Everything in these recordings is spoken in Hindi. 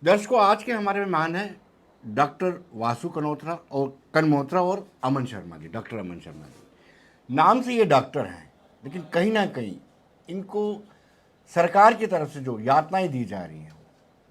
दर्शकों, आज के हमारे मेहमान हैं डॉक्टर वासु कनमोत्रा और अमन शर्मा जी। डॉक्टर अमन शर्मा जी, नाम से ये डॉक्टर हैं, लेकिन कहीं ना कहीं इनको सरकार की तरफ से जो यातनाएं दी जा रही हैं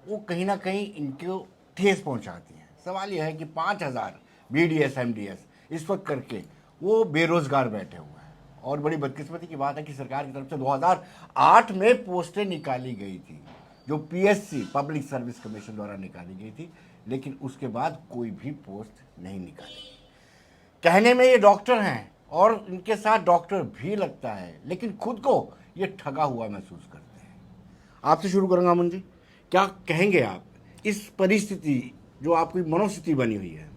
वो कहीं ना कहीं इनको ठेस पहुंचाती हैं। सवाल यह है कि 5,000 BDS MDS इस वक्त करके वो बेरोजगार बैठे हुए हैं, और बड़ी बदकिस्मती की बात है कि सरकार की तरफ से 2008 में पोस्टें निकाली गई थी, जो PSC पब्लिक सर्विस कमीशन द्वारा निकाली गई थी, लेकिन उसके बाद कोई भी पोस्ट नहीं निकाली गई। कहने में ये डॉक्टर हैं और इनके साथ डॉक्टर भी लगता है, लेकिन खुद को ये ठगा हुआ महसूस करते हैं। आपसे शुरू करूंगा अमन जी, क्या कहेंगे आप इस परिस्थिति जो आपकी मनोस्थिति बनी हुई है?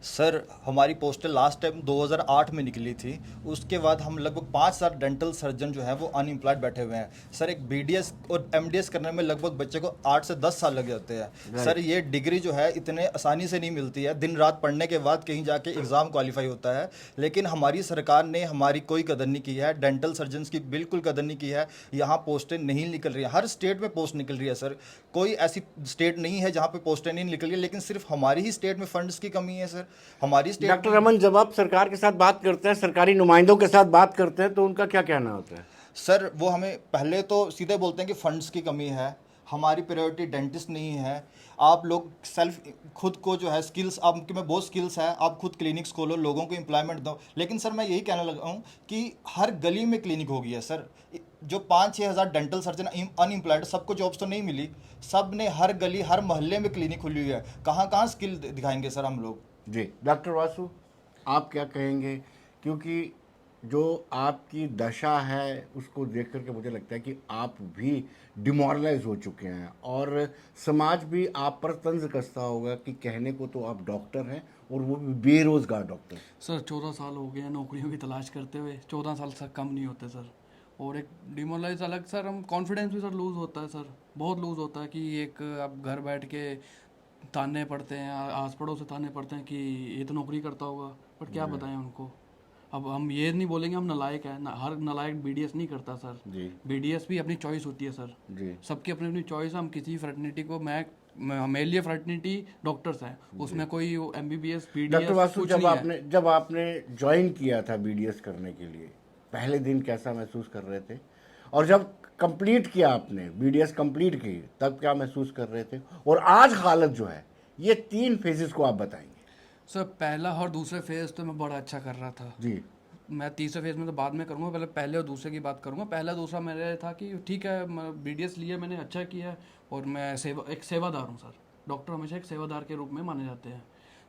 सर, हमारी पोस्टें लास्ट टाइम 2008 में निकली थी। उसके बाद हम लगभग 5,000 डेंटल सर्जन जो है वो अनएम्प्लॉयड बैठे हुए हैं। सर, एक BDS और MDS करने में लगभग बच्चे को 8 से 10 साल लग जाते हैं। सर, ये डिग्री जो है इतने आसानी से नहीं मिलती है। दिन रात पढ़ने के बाद कहीं जाके एग्ज़ाम क्वालिफाई होता है, लेकिन हमारी सरकार ने हमारी कोई कदर नहीं की है। डेंटल सर्जन्स की बिल्कुल कदर नहीं की है। यहाँ पोस्टें नहीं निकल रही हैं। हर स्टेट में पोस्ट निकल रही है सर। कोई ऐसी स्टेट नहीं है जहाँ पे पोस्टें नहीं निकल रही है, लेकिन सिर्फ हमारी ही स्टेट में फंड्स की कमी है सर। हमारी स्टेट डॉक्टर में रमन, जब आप सरकार के साथ बात करते हैं, सरकारी नुमाइंदों के साथ बात करते हैं, तो उनका क्या कहना होता है? सर, वो हमें पहले तो सीधे बोलते हैं कि फंड्स की कमी है, हमारी प्रायोरिटी डेंटिस्ट नहीं है। आप लोग सेल्फ खुद को जो है स्किल्स, आपके में बहुत स्किल्स है, आप खुद क्लिनिक्स खोलो, लोगों को एम्प्लॉयमेंट दो। लेकिन सर, मैं यही कहने लगा हूँ कि हर गली में क्लिनिक हो गई है सर। जो 5-6 हज़ार डेंटल सर्जन अनएम्प्लॉयड, सबको जॉब्स तो नहीं मिली। सब ने हर गली हर मोहल्ले में क्लिनिक खुली हुई है। कहाँ कहाँ स्किल दिखाएंगे सर हम लोग? जी डॉक्टर वासु, आप क्या कहेंगे? क्योंकि जो आपकी दशा है उसको देख करके मुझे लगता है कि आप भी डिमोरलाइज हो चुके हैं, और समाज भी आप पर तंज कसता होगा कि कहने को तो आप डॉक्टर हैं और वो भी बेरोजगार डॉक्टर। सर 14 साल हो गए हैं नौकरियों की तलाश करते हुए। 14 साल से कम नहीं होते सर। और एक डिमोरलाइज अलग सर, हम कॉन्फिडेंस भी सर लूज़ होता है सर, बहुत लूज़ होता है कि एक अब घर बैठ के ताने पड़ते हैं, आस पड़ोस से ताने पड़ते हैं कि ये तो नौकरी करता होगा, बट क्या बताएं उनको। अब हम ये नहीं बोलेंगे हम नालायक हैं ना, हर नालायक BDS नहीं करता सर। जी BDS भी अपनी चॉइस होती है सर, जी सबकी अपनी अपनी चॉइस है। हम किसी फ्रेटर्निटी को, मेरे लिए फ्रेटर्निटी डॉक्टर्स हैं, उसमें कोई MBBS डॉक्टर BDS वासु, कुछ नहीं है। जब आपने ज्वाइन किया था BDS करने के लिए, पहले दिन कैसा महसूस कर रहे थे? और जब कंप्लीट किया, आपने BDS कंप्लीट की, तब क्या महसूस कर रहे थे? और आज हालत जो है, ये 3 फेजेस को आप बताएंगे। सर पहला और दूसरे फेज़ तो मैं बड़ा अच्छा कर रहा था। जी मैं तीसरे फेज़ में तो बाद में करूँगा, पहले और दूसरे की बात करूँगा। पहला दूसरा मेरे था कि ठीक है, BDS लिया मैंने, अच्छा किया है, और मैं एक सेवादार हूँ सर। डॉक्टर हमेशा एक सेवादार के रूप में माने जाते हैं।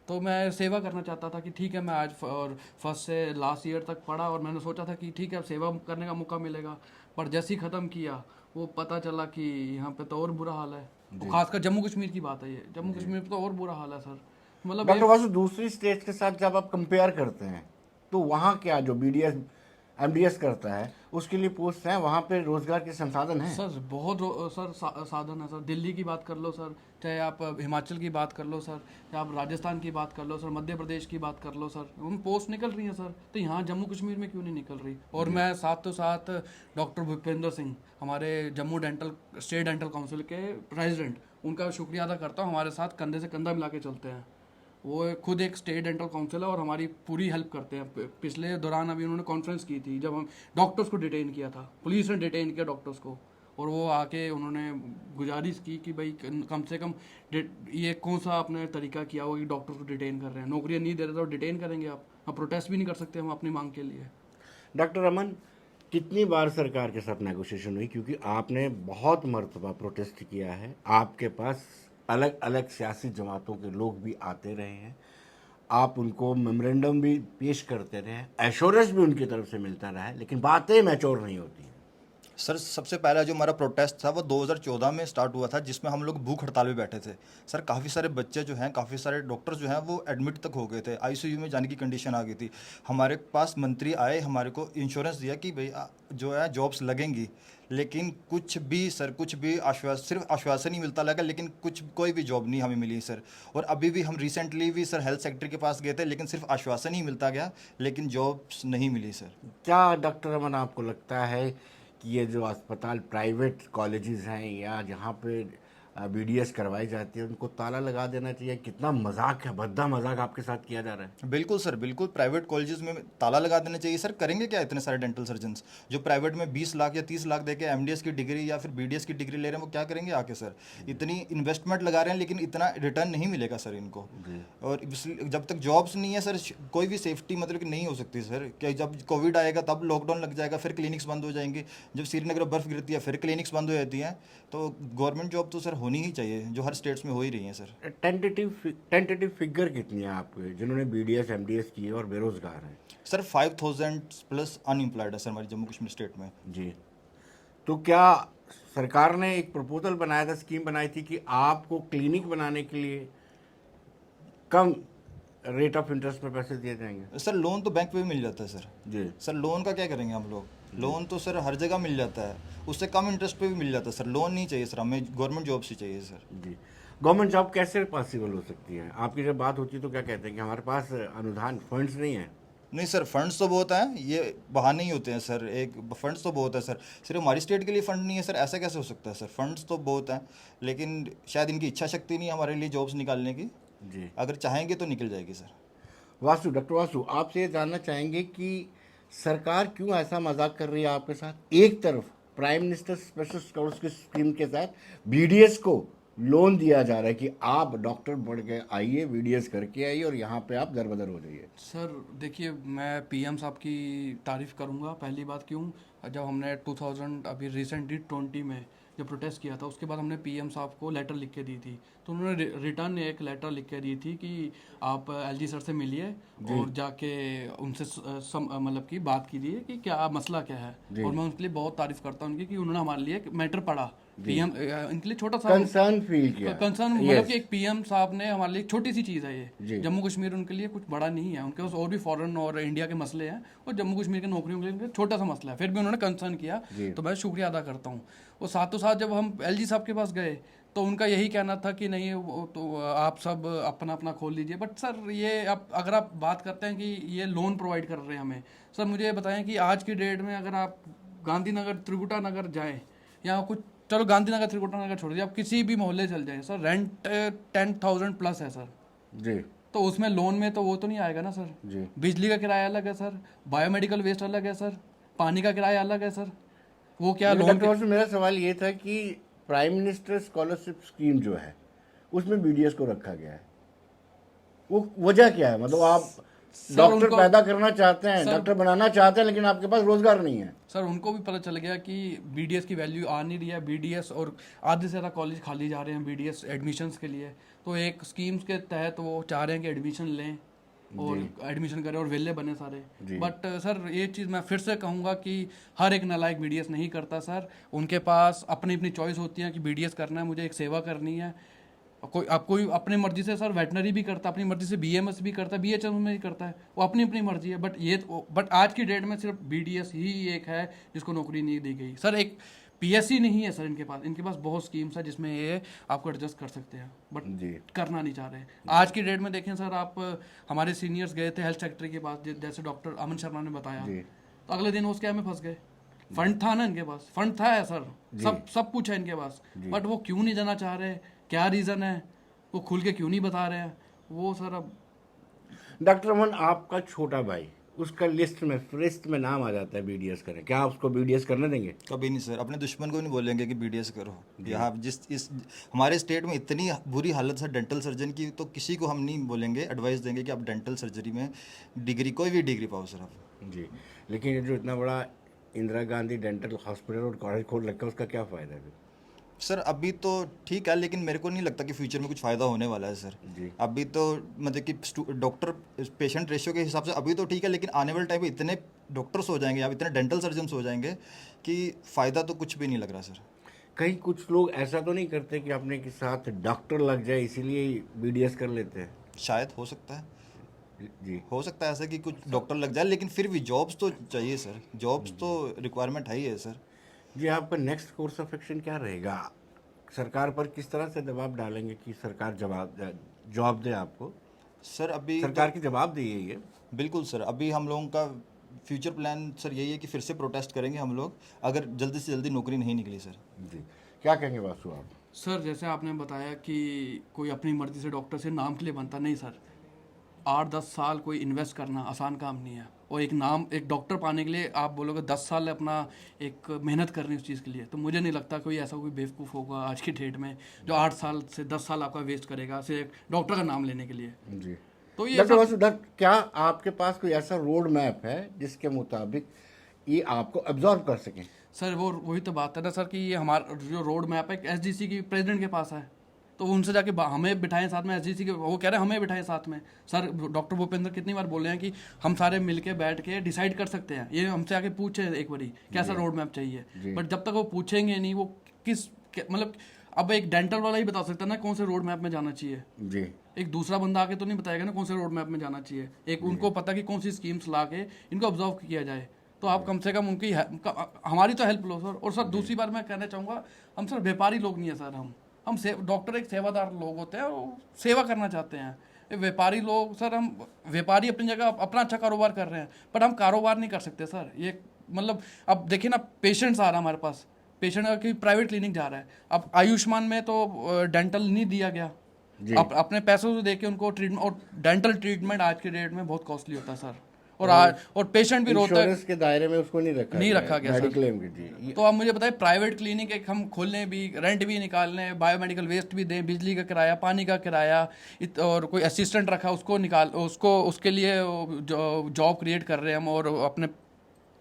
तो मैं सेवा करना चाहता था कि ठीक है, मैं आज और फर्स्ट से लास्ट ईयर तक पढ़ा, और मैंने सोचा था कि ठीक है अब सेवा करने का मौका मिलेगा। पर जैसे ही ख़त्म किया, वो पता चला कि यहाँ पे तो और बुरा हाल है। तो खासकर जम्मू कश्मीर की बात है, ये जम्मू कश्मीर में तो और बुरा हाल है सर। मतलब डॉक्टर वासु, दूसरी स्टेट के साथ जब आप कंपेयर करते हैं, तो वहाँ क्या जो BDS MDS करता है उसके लिए पोस्ट हैं, वहाँ पे रोजगार के संसाधन हैं? सर बहुत सर साधन है सर। दिल्ली की बात कर लो सर, चाहे आप हिमाचल की बात कर लो सर, चाहे आप राजस्थान की बात कर लो सर, मध्य प्रदेश की बात कर लो सर, उन पोस्ट निकल रही हैं सर। तो यहाँ जम्मू कश्मीर में क्यों नहीं निकल रही? और मैं साथ डॉक्टर भूपेंद्र सिंह, हमारे जम्मू स्टेट डेंटल काउंसिल के प्रेसिडेंट, उनका शुक्रिया अदा करता हूँ। हमारे साथ कंधे से कंधा मिला के चलते हैं। वो खुद एक स्टेट डेंटल काउंसिल है और हमारी पूरी हेल्प करते हैं। पिछले दौरान अभी उन्होंने कॉन्फ्रेंस की थी, जब हम डॉक्टर्स को डिटेन किया था, पुलिस ने डिटेन किया डॉक्टर्स को, और वो आके उन्होंने गुजारिश की कि भाई कम से कम ये कौन सा आपने तरीका किया होगा कि डॉक्टर्स को डिटेन कर रहे हैं, नौकरियाँ नहीं दे रहे तो डिटेन करेंगे आप प्रोटेस्ट भी नहीं कर सकते हम अपनी मांग के लिए। डॉक्टर रमन, कितनी बार सरकार के साथ नेगोशिएशन हुई? क्योंकि आपने बहुत मर्तबा प्रोटेस्ट किया है, आपके पास अलग अलग सियासी जमातों के लोग भी आते रहे हैं, आप उनको मेमोरेंडम भी पेश करते रहे, एश्योरेंस भी उनकी तरफ से मिलता रहा है, लेकिन बातें मैच्योर नहीं होती हैं। सर, सबसे पहला जो हमारा प्रोटेस्ट था वो 2014 में स्टार्ट हुआ था, जिसमें हम लोग भूख हड़ताल पे बैठे थे। सर, काफ़ी सारे बच्चे जो हैं, काफ़ी सारे डॉक्टर जो हैं वो एडमिट तक हो गए थे, ICU में जाने की कंडीशन आ गई थी। हमारे पास मंत्री आए, हमारे को इंश्योरेंस दिया कि भाई जो है जॉब्स लगेंगी, लेकिन कुछ भी सर, कुछ भी सिर्फ आश्वासन ही मिलता लगा, लेकिन कोई भी जॉब नहीं हमें मिली सर। और अभी भी हम रिसेंटली भी सर हेल्थ सेक्टर के पास गए थे, लेकिन सिर्फ आश्वासन ही मिलता गया, लेकिन जॉब्स नहीं मिली सर। क्या डॉक्टर रमन, आपको लगता है कि ये जो अस्पताल प्राइवेट कॉलेजेस हैं या जहाँ पे बीडीएस करवाई जाती है उनको ताला लगा देना चाहिए? कितना मजाक है, भद्दा मजाक आपके साथ किया जा रहा है। बिल्कुल सर, बिल्कुल प्राइवेट कॉलेजेस में ताला लगा देना चाहिए सर। करेंगे क्या इतने सारे डेंटल सर्जन्स जो प्राइवेट में 20 लाख या 30 लाख देके एमडीएस की डिग्री या फिर बीडीएस की डिग्री ले रहे हैं, वो क्या करेंगे आके सर? इतनी इन्वेस्टमेंट लगा रहे हैं लेकिन इतना रिटर्न नहीं मिलेगा सर इनको। और जब तक जॉब्स नहीं है सर, कोई भी सेफ्टी मतलब कि नहीं हो सकती सर। क्या जब कोविड आएगा तब लॉकडाउन लग जाएगा, फिर क्लिनिक्स बंद हो जाएंगे। जब श्रीनगर में बर्फ़ गिरती है फिर क्लिनिक्स बंद हो जाती हैं। तो गवर्नमेंट जॉब तो सर होनी ही चाहिए, जो हर स्टेट्स में हो ही रही हैं सर। टेंटेटिव फिगर कितनी है आपके जिन्होंने बीडीएस एमडीएस किए और बेरोजगार हैं? सर 5000 प्लस अनएम्प्लॉयड है सर हमारी जम्मू कश्मीर स्टेट में। जी। तो क्या सरकार ने एक प्रपोजल बनाया था, स्कीम बनाई थी कि आपको क्लिनिक बनाने के लिए कम रेट ऑफ इंटरेस्ट पर पैसे दिए जाएंगे? सर लोन तो बैंक पे भी मिल जाता है सर। जी। सर लोन का क्या करेंगे हम लोग? लोन तो सर हर जगह मिल जाता है, उससे कम इंटरेस्ट पे भी मिल जाता है सर। लोन नहीं चाहिए सर, हमें गवर्नमेंट जॉब्स ही चाहिए सर। जी। गवर्नमेंट जॉब कैसे पॉसिबल हो सकती है? आपकी जब बात होती है तो क्या कहते हैं कि हमारे पास अनुदान फंड्स नहीं है? नहीं सर, फंड्स तो बहुत हैं, ये बहाने ही होते हैं सर। एक फंड्स तो बहुत है सर, सिर्फ हमारी स्टेट के लिए फंड नहीं है सर, ऐसा कैसे हो सकता है सर? फंड्स तो बहुत हैं लेकिन शायद इनकी इच्छा शक्ति नहीं है हमारे लिए जॉब्स निकालने की। जी। अगर चाहेंगे तो निकल जाएगी सर। डॉक्टर वासु, आपसे ये जानना चाहेंगे कि सरकार क्यों ऐसा मजाक कर रही है आपके साथ? एक तरफ prime minister special scholarship scheme के साथ बीडीएस को लोन दिया जा रहा है कि आप डॉक्टर बढ़ के आइए, बीडीएस करके आइए और यहाँ पे आप दरबदर हो जाइए। सर देखिए, मैं पीएम साहब की तारीफ़ करूंगा। पहली बात क्यों, जब हमने 2000 अभी रिसेंटली 20 में जब प्रोटेस्ट किया था, उसके बाद हमने पीएम साहब को लेटर लिख के दी थी। तो उन्होंने रिटर्न एक लेटर लिख के दी थी कि आप एलजी सर से मिलिए और जाके उनसे मतलब कि बात कीजिए कि क्या मसला क्या है। और मैं उनके लिए बहुत तारीफ़ करता हूँ उनकी कि उन्होंने हमारे लिए मैटर पढ़ा। पीएम इनके लिए छोटा सा कंसर्न फील किया। कंसर्न मतलब कि एक पीएम साहब ने हमारे लिए छोटी सी चीज़ है ये। जम्मू कश्मीर उनके लिए कुछ बड़ा नहीं है, उनके पास और भी फॉरेन और इंडिया के मसले हैं, और जम्मू कश्मीर की नौकरियों के लिए छोटा सा मसला है, फिर भी उन्होंने कंसर्न किया। तो मैं शुक्रिया अदा करता हूँ। और साथों साथ जब हम एलजी साहब के पास गए तो उनका यही कहना था कि नहीं तो आप सब अपना अपना खोल लीजिए। बट सर ये अगर आप बात करते हैं कि ये लोन प्रोवाइड कर रहे हैं हमें, सर मुझे ये बताएं कि आज की डेट में अगर आप गांधीनगर त्रिकुटा नगर जाएँ या कुछ, चलो गांधीनगर त्रिकुटा नगर छोड़ दीजिए, आप किसी भी मोहल्ले चल जाएं सर, रेंट 10,000 प्लस है सर जी। तो उसमें लोन में तो वो तो नहीं आएगा ना सर जी। बिजली का किराया अलग है सर, बायोमेडिकल वेस्ट अलग है सर, पानी का किराया अलग है सर। वो क्या लोन के... मेरा सवाल ये था कि प्राइम मिनिस्टर स्कॉलरशिप स्कीम जो है उसमें बीडीएस को रखा गया है, वो वजह क्या है? मतलब आप डॉक्टर पैदा करना चाहते हैं, डॉक्टर बनाना चाहते हैं, लेकिन आपके पास रोजगार नहीं है। सर उनको भी पता चल गया कि बीडीएस की वैल्यू आ नहीं रही है, बीडीएस और आधे से ज़्यादा कॉलेज खाली जा रहे हैं बीडीएस एडमिशन्स के लिए। तो एक स्कीम्स के तहत वो चाह रहे हैं कि एडमिशन लें और एडमिशन करें और वेले बने सारे। बट सर ये चीज़ मैं फिर से कहूँगा कि हर एक नालायक बीडीएस नहीं करता सर, उनके पास अपनी अपनी चॉइस होती है कि बीडीएस करना है, मुझे एक सेवा करनी है। कोई अपनी मर्जी से सर वेटनरी भी करता है, अपनी मर्जी से बीएमएस भी करता है, बीएचएम में भी करता है, वो अपनी अपनी मर्जी है। बट आज की डेट में सिर्फ बीडीएस ही एक है जिसको नौकरी नहीं दी गई सर। एक पीएससी नहीं है सर इनके पास बहुत स्कीम्स है जिसमें ये आपको एडजस्ट कर सकते हैं, बट करना नहीं चाह रहे। आज की डेट में देखें सर, आप हमारे सीनियर्स गए थे हेल्थ सेक्रेटरी के पास, जैसे डॉक्टर अमन शर्मा ने बताया, तो अगले दिन वो स्कैम में फंस गए। फंड था ना इनके पास, फंड था है सर, सब कुछ है इनके पास, बट वो क्यों नहीं जाना चाह रहे, क्या रीज़न है, वो खुल के क्यों नहीं बता रहे हैं वो सर। अब डॉक्टर अमन, आपका छोटा भाई, उसका लिस्ट में नाम आ जाता है बीडीएस करें, क्या आप उसको बीडीएस करने देंगे? कभी नहीं सर, अपने दुश्मन को नहीं बोलेंगे कि बीडीएस करो। यहाँ हमारे स्टेट में इतनी बुरी हालत है डेंटल सर्जन की, तो किसी को हम नहीं बोलेंगे, एडवाइस देंगे कि आप डेंटल सर्जरी में डिग्री, कोई भी डिग्री पाओ सर आप जी। लेकिन ये जो इतना बड़ा इंदिरा गांधी डेंटल हॉस्पिटल और कॉलेज खोल रखा है, उसका क्या फ़ायदा है सर? अभी तो ठीक है, लेकिन मेरे को नहीं लगता कि फ्यूचर में कुछ फ़ायदा होने वाला है सर जी। अभी तो मतलब कि डॉक्टर पेशेंट रेशियो के हिसाब से अभी तो ठीक है, लेकिन आने वाले टाइम में इतने डॉक्टर्स हो जाएंगे, अब इतने डेंटल सर्जन्स हो जाएंगे कि फ़ायदा तो कुछ भी नहीं लग रहा सर। कहीं कुछ लोग ऐसा तो नहीं करते कि अपने के साथ डॉक्टर लग जाए इसीलिए बीडीएस कर लेते हैं? शायद हो सकता है जी, हो सकता है ऐसा कि कुछ डॉक्टर लग जाए, लेकिन फिर भी जॉब्स तो चाहिए सर, जॉब्स तो रिक्वायरमेंट है ही है सर जी। आपका नेक्स्ट कोर्स ऑफ एक्शन क्या रहेगा? सरकार पर किस तरह से दबाव डालेंगे कि सरकार जवाब दे आपको? सर अभी सरकार की जवाब दी है ये? बिल्कुल सर, अभी हम लोगों का फ्यूचर प्लान सर यही है कि फिर से प्रोटेस्ट करेंगे हम लोग, अगर जल्दी से जल्दी नौकरी नहीं निकली सर। जी, क्या कहेंगे वासु आप? सर जैसे आपने बताया कि कोई अपनी मर्जी से डॉक्टर से नाम के लिए बनता नहीं सर। 8-10 साल कोई इन्वेस्ट करना आसान काम नहीं है, और एक नाम एक डॉक्टर पाने के लिए आप बोलोगे 10 साल अपना एक मेहनत करनी उस चीज़ के लिए, तो मुझे नहीं लगता कोई ऐसा कोई बेवकूफ़ होगा आज की डेट में जो 8 साल से 10 साल आपका वेस्ट करेगा सिर्फ डॉक्टर का नाम लेने के लिए। जी। तो ये डॉक्टर सब वासुदेव, क्या आपके पास कोई ऐसा रोड मैप है जिसके मुताबिक ये आपको एब्जॉर्ब कर सकें? सर वो वही तो बात है ना सर कि ये हमारा जो रोड मैप है एसडीसी की प्रेसिडेंट के पास है, तो उनसे जाके हमें बिठाएं साथ में, एसडीसी के वो कह रहे हैं हमें बिठाएं साथ में। सर डॉक्टर भूपेंद्र कितनी बार बोले हैं कि हम सारे मिलके बैठ के डिसाइड कर सकते हैं, ये हमसे आके पूछे एक बारी कैसा रोड मैप चाहिए, बट जब तक वो पूछेंगे नहीं वो मतलब अब एक डेंटल वाला ही बता सकता है ना कौन से रोड मैप में जाना चाहिए। जी। एक दूसरा बंदा आके तो नहीं बताएगा ना कौन से रोड मैप में जाना चाहिए। एक उनको पता कि कौन सी स्कीम्स ला के इनको ऑब्जर्व किया जाए, तो आप कम से कम उनकी हमारी तो हेल्प लो सर। और सर दूसरी बात मैं कहना चाहूँगा, हम सर व्यापारी लोग नहीं है सर, हम डॉक्टर एक सेवादार लोग होते हैं और सेवा करना चाहते हैं। ये व्यापारी लोग सर, हम व्यापारी अपनी जगह अपना अच्छा कारोबार कर रहे हैं, बट हम कारोबार नहीं कर सकते सर। ये मतलब अब देखिए ना, पेशेंट्स आ रहा है हमारे पास, पेशेंट की प्राइवेट क्लिनिक जा रहा है, अब आयुष्मान में तो डेंटल नहीं दिया गया, अपने पैसों से देके उनको ट्रीटमेंट, और डेंटल ट्रीटमेंट आज के डेट में बहुत कॉस्टली होता है सर, और पेशेंट भी रोता है, इंश्योरेंस के दायरे में उसको नहीं रखा गया सर। मेडिक्लेम के जी। तो आप मुझे बताइए, प्राइवेट क्लिनिक एक हम खोलने भी, रेंट भी निकालने, बायोमेडिकल वेस्ट भी दें, बिजली का किराया, पानी का किराया, और कोई असिस्टेंट रखा उसको उसके लिए जॉब क्रिएट कर रहे हैं हम, और अपने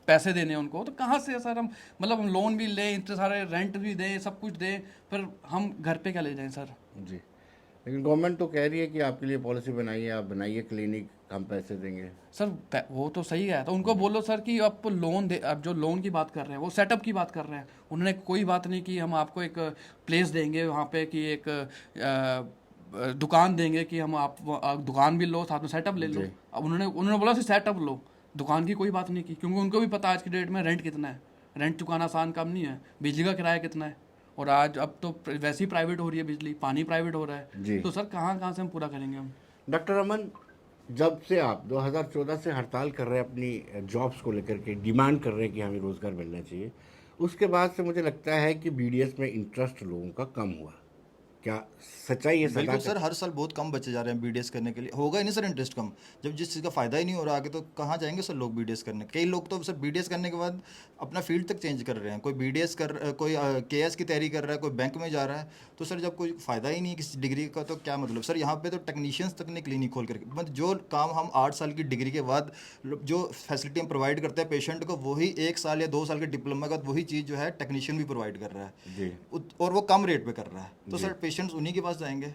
पैसे देने उनको, तो कहाँ से सर हम मतलब हम लोन भी लें, इतने सारे रेंट भी दें, सब कुछ दें, फिर हम घर पे क्या ले जाएं सर। जी। लेकिन गवर्नमेंट तो कह रही है कि आपके लिए पॉलिसी बनाइए, आप बनाइए क्लिनिक, हम पैसे देंगे। सर वो तो सही है, तो उनको बोलो सर कि आप लोन दे, आप जो लोन की बात कर रहे हैं वो सेटअप की बात कर रहे हैं, उन्होंने कोई बात नहीं कि हम आपको एक प्लेस देंगे वहाँ पे, कि एक दुकान देंगे कि हम आप दुकान भी लो साथ में सेटअप ले लो। अब उन्होंने बोला सेटअप लो, दुकान की कोई बात नहीं की, क्योंकि उनको भी पता आज की डेट में रेंट कितना है, रेंट चुकाना आसान काम नहीं है, बिजली का किराया कितना है, और आज अब तो वैसे ही प्राइवेट हो रही है बिजली, पानी प्राइवेट हो रहा है, तो सर कहाँ से हम पूरा करेंगे हम। डॉक्टर अमन, जब से आप 2014 से हड़ताल कर रहे हैं अपनी जॉब्स को लेकर के, डिमांड कर रहे हैं कि हमें रोज़गार मिलना चाहिए, उसके बाद से मुझे लगता है कि बीडीएस में इंटरेस्ट लोगों का कम हुआ, क्या सच्चाई है? बिल्कुल सर, हर साल बहुत कम बच्चे जा रहे हैं बीडीएस करने के लिए। होगा ही नहीं सर इंटरेस्ट कम, जब जिस चीज़ का फ़ायदा ही नहीं हो रहा आगे, तो कहाँ जाएंगे सर लोग बीडीएस करने। कई लोग तो सर बीडीएस करने के बाद अपना फील्ड तक चेंज कर रहे हैं, कोई बीडीएस कोई केएस की तैयारी कर रहा है, कोई बैंक में जा रहा है। तो सर जब कोई फ़ायदा ही नहीं है किसी डिग्री का, तो क्या मतलब सर। यहाँ पे तो टेक्नीशियंस तक ने क्लिनिक खोल करके, मतलब जो काम हम 8 साल की डिग्री के बाद जो फैसिलिटी हम प्रोवाइड करते हैं पेशेंट को, वही 1 साल या 2 साल के डिप्लोमा के बाद वही चीज़ जो है टेक्नीशियन भी प्रोवाइड कर रहा है जी। और वो कम रेट पे कर रहा है। तो सर पेशेंट्स उन्हीं के पास जाएंगे।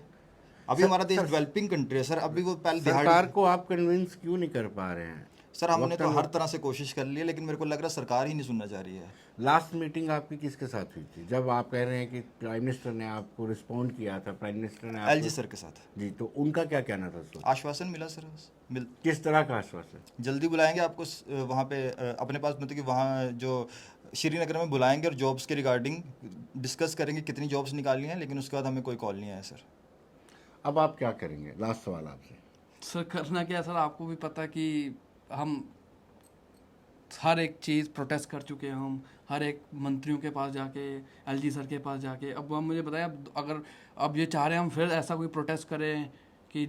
अभी हमारा देश डेवलपिंग कंट्री है सर, अभी वो पहले सरकार को आप कन्विंस क्यों नहीं कर पा रहे हैं? सर हमने तो हर तरह से कोशिश कर ली है, लेकिन मेरे को लग रहा है सरकार ही नहीं सुनना चाह रही है। लास्ट मीटिंग आपकी किसके साथ हुई थी, जब आप कह रहे हैं कि प्राइम मिनिस्टर ने आपको रिस्पॉन्ड किया था? प्राइम मिनिस्टर ने एलजी सर के साथ जी, तो उनका क्या कहना था उसको? आश्वासन मिला सर, किस तरह का आश्वासन? जल्दी बुलाएंगे आपको वहाँ पे अपने पास, मतलब कि वहाँ जो श्रीनगर में बुलाएंगे और जॉब्स के रिगार्डिंग डिस्कस करेंगे कितनी जॉब्स निकाली हैं, लेकिन उसके बाद हमें कोई कॉल नहीं आया सर। अब आप क्या करेंगे? लास्ट सवाल आपसे। सर करना क्या है सर, आपको भी पता कि हम हर एक चीज़ प्रोटेस्ट कर चुके हैं, हम हर एक मंत्रियों के पास जाके, एलजी सर के पास जाके। अब हम मुझे बताया, अगर अब ये चाह रहे हैं हम फिर ऐसा कोई प्रोटेस्ट करें कि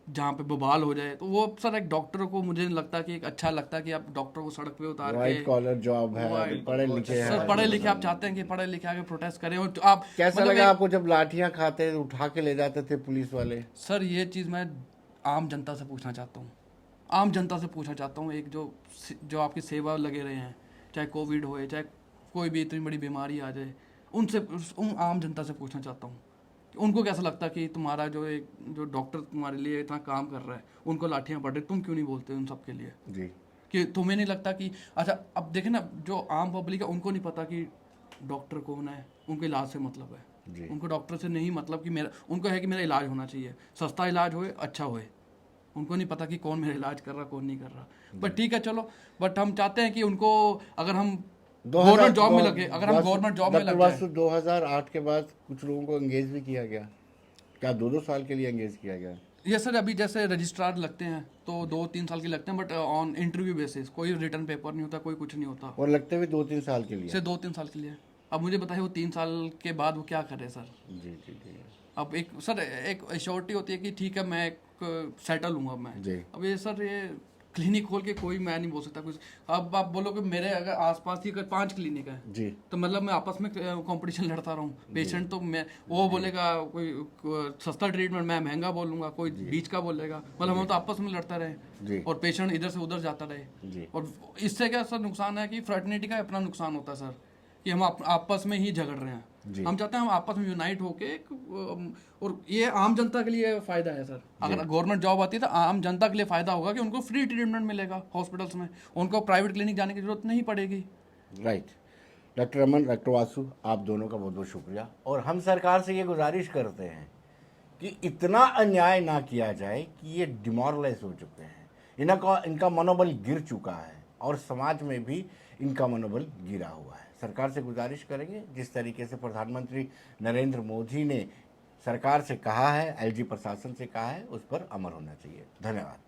जहाँ पे बवाल हो जाए, तो वो सर एक डॉक्टर को मुझे नहीं लगता कि एक अच्छा लगता कि आप डॉक्टर को सड़क पे उतार के, व्हाइट कॉलर जॉब है, पढ़े लिखे हैं सर, पढ़े लिखे आप चाहते हैं कि पढ़े लिखे आके प्रोटेस्ट करें, और आप कैसा लगा आपको जब लाठियां खाते उठा के ले जाते थे पुलिस वाले? सर ये चीज़ मैं आम जनता से पूछना चाहता हूँ, आम जनता से पूछना चाहता हूँ, एक जो आपकी सेवा लगे रहे हैं, चाहे कोविड होए, चाहे कोई भी इतनी बड़ी बीमारी आ जाए, उन आम जनता से पूछना चाहता हूँ कि उनको कैसा लगता कि तुम्हारा जो डॉक्टर तुम्हारे लिए इतना काम कर रहा है, उनको लाठियाँ पड़ रही, तुम क्यों नहीं बोलते उन सब के लिए जी? कि तुम्हें नहीं लगता कि अच्छा, अब देखें ना, जो आम पब्लिक है उनको नहीं पता कि डॉक्टर कौन है, उनको इलाज से मतलब है, उनको डॉक्टर से नहीं मतलब कि उनको है कि मेरा इलाज होना चाहिए, सस्ता इलाज होए, अच्छा होए, उनको नहीं पता कि कौन मेरा इलाज कर रहा, कौन नहीं कर रहा। बट ठीक है चलो, बट हम चाहते हैं कि उनको, अगर हम गवर्नमेंट जॉब में लगे, अगर हम गवर्नमेंट जॉब में लग जाए। 2008 के बाद कुछ लोगों को एंगेज भी किया गया, क्या 2-2 साल के लिए एंगेज किया गया? ये सर अभी जैसे रजिस्ट्रार लगते हैं तो 2-3 साल के लगते हैं, बट ऑन इंटरव्यू बेसिस, कोई रिटर्न पेपर नहीं होता, कोई कुछ नहीं होता। और लगते हुए 2-3 साल के लिए? से 2-3 साल के लिए। अब मुझे बताइए वो 3 साल के बाद वो क्या करे सर। जी जी जी अब एक सर एक एश्योरिटी होती है कि ठीक है मैं एक सेटल हूँ अब मैं। जी। अब ये सर ये क्लिनिक खोल के कोई मैं नहीं बोल सकता कुछ। अब आप बोलो कि मेरे अगर आसपास ही अगर 5 क्लिनिक है जी तो मतलब मैं आपस में कंपटीशन लड़ता रहूँ। पेशेंट तो मैं वो बोलेगा कोई सस्ता ट्रीटमेंट, मैं महंगा बोलूँगा, कोई बीच का बोलेगा, मतलब हम तो आपस में लड़ता जी। रहे और पेशेंट इधर से उधर जाता रहे। जी और इससे क्या सर नुकसान है कि फ्रेटर्निटी का अपना नुकसान होता है सर, कि हम आपस में ही झगड़ रहे हैं। जी। हम चाहते हैं हम आपस में यूनाइट होके और ये आम जनता के लिए फायदा है सर। अगर गवर्नमेंट जॉब आती है तो आम जनता के लिए फायदा होगा कि उनको फ्री ट्रीटमेंट मिलेगा हॉस्पिटल्स में, उनको प्राइवेट क्लिनिक जाने की जरूरत नहीं पड़ेगी। राइट। डॉक्टर अमन, डॉक्टर वासु, आप दोनों का बहुत बहुत शुक्रिया। और हम सरकार से ये गुजारिश करते हैं कि इतना अन्याय ना किया जाए कि ये डिमोरलाइज हो चुके हैं, इनका मनोबल गिर चुका है और समाज में भी इनका मनोबल गिरा हुआ है। सरकार से गुजारिश करेंगे जिस तरीके से प्रधानमंत्री नरेंद्र मोदी ने सरकार से कहा है, एलजी प्रशासन से कहा है, उस पर अमल होना चाहिए। धन्यवाद।